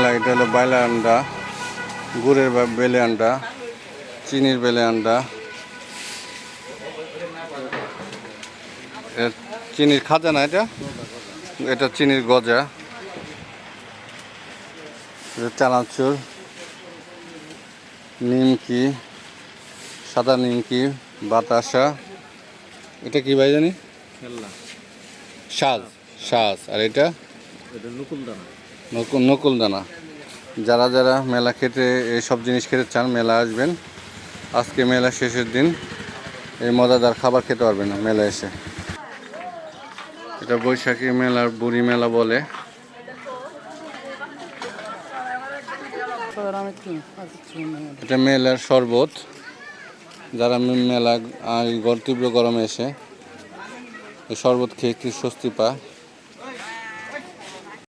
মেলা। এটা হলো বাইলা আন্ডা, গুড়ের বেলে আন্ডা, চিনির বেলে আন্ডা, চিনির খাজা না এটা, এটা চিনির গজা, চানাচুর, নিমকি, সাদা নিমকি, বাতাসা, এটা কি ভাই জানি, সাজ সাজ, আর এটা নকুল দানা। যারা যারা মেলা খেতে এইসব জিনিস খেতে চান মেলা আসবেন। আজকে মেলা শেষের দিন, এই মজাদার খাবার খেতে পারবেন মেলা এসে। এটা বৈশাখী মেলার বুড়ি মেলা বলে। এটা মেলার শরবত। যারা মেলা তীব্র গরমে এসে এই শরবত খেয়ে একটু স্বস্তি পায়।